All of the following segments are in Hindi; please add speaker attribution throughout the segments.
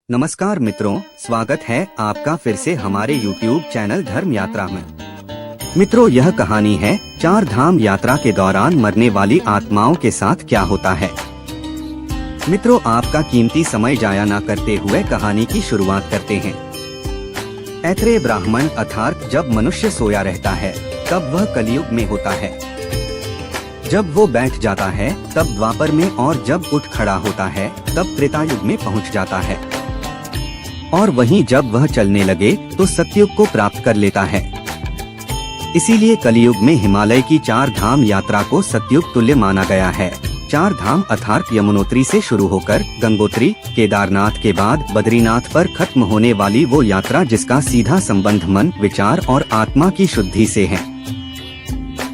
Speaker 1: नमस्कार मित्रों, स्वागत है आपका फिर से हमारे YouTube चैनल धर्म यात्रा में। मित्रों, यह कहानी है 4 धाम यात्रा के दौरान मरने वाली आत्माओं के साथ क्या होता है। मित्रों, आपका कीमती समय जाया न करते हुए कहानी की शुरुआत करते हैं। ऐत्रेय ब्राह्मण अर्थात जब मनुष्य सोया रहता है तब वह कलयुग में होता है। जब वो बैठ जाता है तब द्वापर में, और जब उठ खड़ा होता है तब त्रेतायुग में पहुंच जाता है। और वहीं जब वह चलने लगे तो सतयुग को प्राप्त कर लेता है। इसीलिए कलियुग में हिमालय की 4 धाम यात्रा को सतयुग तुल्य माना गया है। 4 धाम अर्थात यमुनोत्री से शुरू होकर गंगोत्री, केदारनाथ के बाद बद्रीनाथ पर खत्म होने वाली वो यात्रा जिसका सीधा संबंध मन, विचार और आत्मा की शुद्धि से है।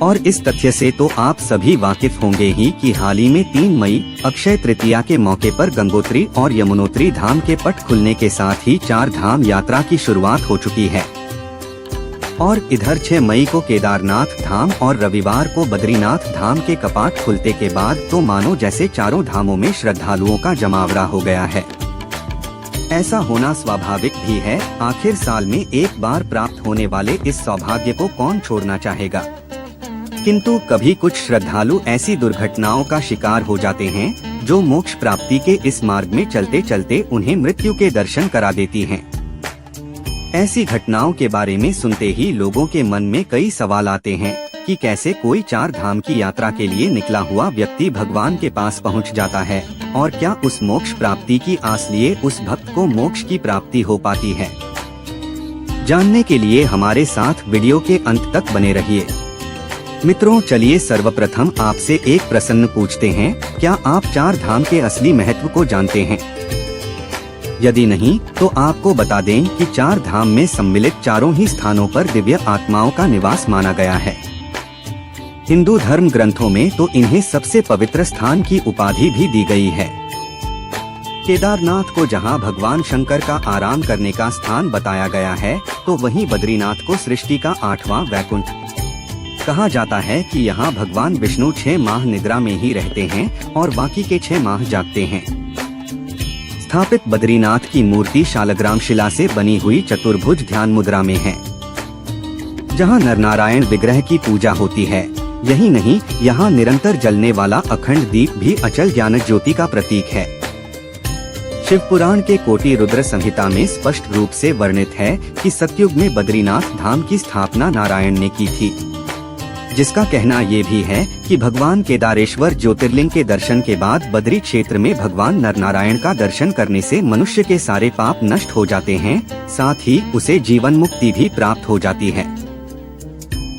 Speaker 1: और इस तथ्य से तो आप सभी वाकिफ होंगे ही कि हाल ही में 3 मई अक्षय तृतीया के मौके पर गंगोत्री और यमुनोत्री धाम के पट खुलने के साथ ही 4 धाम यात्रा की शुरुआत हो चुकी है। और इधर 6 मई को केदारनाथ धाम और रविवार को बद्रीनाथ धाम के कपाट खुलते के बाद तो मानो जैसे चारों धामों में श्रद्धालुओं का जमावड़ा हो गया है। ऐसा होना स्वाभाविक भी है, आखिर साल में एक बार प्राप्त होने वाले इस सौभाग्य को कौन छोड़ना चाहेगा। किंतु कभी कुछ श्रद्धालु ऐसी दुर्घटनाओं का शिकार हो जाते हैं जो मोक्ष प्राप्ति के इस मार्ग में चलते चलते उन्हें मृत्यु के दर्शन करा देती हैं। ऐसी घटनाओं के बारे में सुनते ही लोगों के मन में कई सवाल आते हैं कि कैसे कोई 4 धाम की यात्रा के लिए निकला हुआ व्यक्ति भगवान के पास पहुंच जाता है, और क्या उस मोक्ष प्राप्ति की आस लिए उस भक्त को मोक्ष की प्राप्ति हो पाती है। जानने के लिए हमारे साथ वीडियो के अंत तक बने रहिए। मित्रों, चलिए सर्वप्रथम आपसे एक प्रश्न पूछते हैं, क्या आप 4 धाम के असली महत्व को जानते हैं? यदि नहीं तो आपको बता दें कि 4 धाम में सम्मिलित चारों ही स्थानों पर दिव्य आत्माओं का निवास माना गया है। हिंदू धर्म ग्रंथों में तो इन्हें सबसे पवित्र स्थान की उपाधि भी दी गई है। केदारनाथ को जहां भगवान शंकर का आराम करने का स्थान बताया गया है, तो वहीं बद्रीनाथ को सृष्टि का 8वां वैकुंठ कहा जाता है कि यहाँ भगवान विष्णु 6 माह निद्रा में ही रहते हैं और बाकी के 6 माह जागते हैं। स्थापित बद्रीनाथ की मूर्ति शालग्राम शिला से बनी हुई चतुर्भुज ध्यान मुद्रा में है, जहाँ नरनारायण विग्रह की पूजा होती है। यही नहीं, यहाँ निरंतर जलने वाला अखंड दीप भी अचल ज्ञान ज्योति का प्रतीक है। शिव पुराण के कोटि रुद्र संहिता में स्पष्ट रूप से वर्णित है कि सतयुग में बद्रीनाथ धाम की स्थापना नारायण ने की थी, जिसका कहना ये भी है कि भगवान केदारेश्वर ज्योतिर्लिंग के दर्शन के बाद बद्री क्षेत्र में भगवान नरनारायण का दर्शन करने से मनुष्य के सारे पाप नष्ट हो जाते हैं, साथ ही उसे जीवन मुक्ति भी प्राप्त हो जाती है।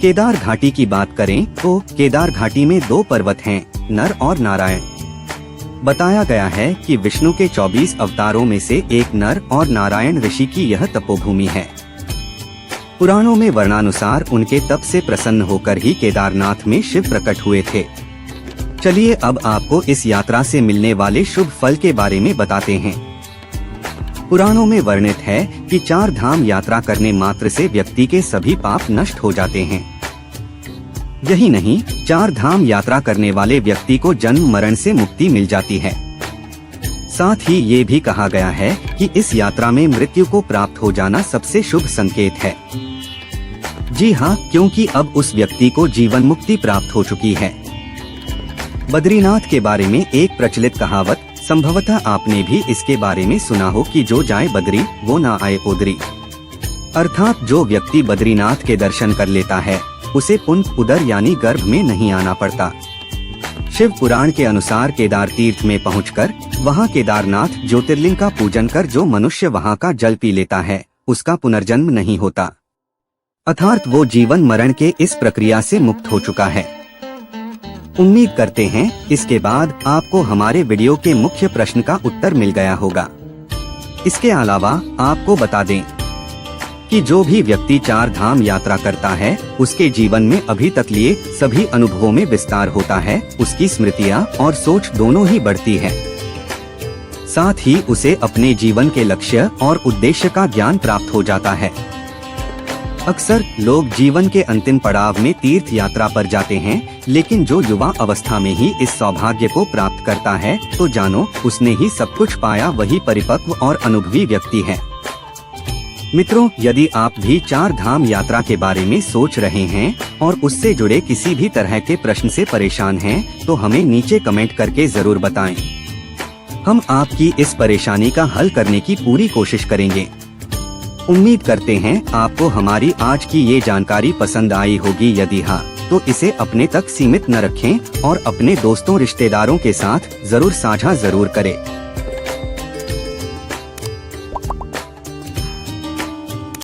Speaker 1: केदार घाटी की बात करें तो केदार घाटी में 2 पर्वत हैं, नर और नारायण। बताया गया है कि विष्णु के 24 अवतारों में से एक नर और नारायण ऋषि की यह तपोभूमि है। पुराणों में वर्णानुसार उनके तप से प्रसन्न होकर ही केदारनाथ में शिव प्रकट हुए थे। चलिए अब आपको इस यात्रा से मिलने वाले शुभ फल के बारे में बताते हैं। पुराणों में वर्णित है कि 4 धाम यात्रा करने मात्र से व्यक्ति के सभी पाप नष्ट हो जाते हैं। यही नहीं, 4 धाम यात्रा करने वाले व्यक्ति को जन्म मरण से मुक्ति मिल जाती है। साथ ही ये भी कहा गया है कि इस यात्रा में मृत्यु को प्राप्त हो जाना सबसे शुभ संकेत है। जी हाँ, क्योंकि अब उस व्यक्ति को जीवन मुक्ति प्राप्त हो चुकी है। बद्रीनाथ के बारे में एक प्रचलित कहावत, संभवतः आपने भी इसके बारे में सुना हो कि जो जाए बद्री वो ना आए ओदरी। अर्थात जो व्यक्ति बद्रीनाथ के दर्शन कर लेता है उसे पुनः उदर यानी गर्भ में नहीं आना पड़ता। शिव पुराण के अनुसार केदार तीर्थ में पहुंचकर वहां केदारनाथ ज्योतिर्लिंग का पूजन कर जो मनुष्य वहां का जल पी लेता है उसका पुनर्जन्म नहीं होता, अर्थात वो जीवन मरण के इस प्रक्रिया से मुक्त हो चुका है। उम्मीद करते हैं इसके बाद आपको हमारे वीडियो के मुख्य प्रश्न का उत्तर मिल गया होगा। इसके अलावा आपको बता दें कि जो भी व्यक्ति 4 धाम यात्रा करता है उसके जीवन में अभी तक लिए सभी अनुभवों में विस्तार होता है, उसकी स्मृतियाँ और सोच दोनों ही बढ़ती है। साथ ही उसे अपने जीवन के लक्ष्य और उद्देश्य का ज्ञान प्राप्त हो जाता है। अक्सर लोग जीवन के अंतिम पड़ाव में तीर्थ यात्रा पर जाते हैं, लेकिन जो युवा अवस्था में ही इस सौभाग्य को प्राप्त करता है तो जानो उसने ही सब कुछ पाया, वही परिपक्व और अनुभवी व्यक्ति है। मित्रों, यदि आप भी 4 धाम यात्रा के बारे में सोच रहे हैं और उससे जुड़े किसी भी तरह के प्रश्न से परेशान हैं, तो हमें नीचे कमेंट करके जरूर बताएं। हम आपकी इस परेशानी का हल करने की पूरी कोशिश करेंगे। उम्मीद करते हैं आपको हमारी आज की ये जानकारी पसंद आई होगी। यदि हाँ, तो इसे अपने तक सीमित न रखें और अपने दोस्तों रिश्तेदारों के साथ जरूर साझा जरूर करें।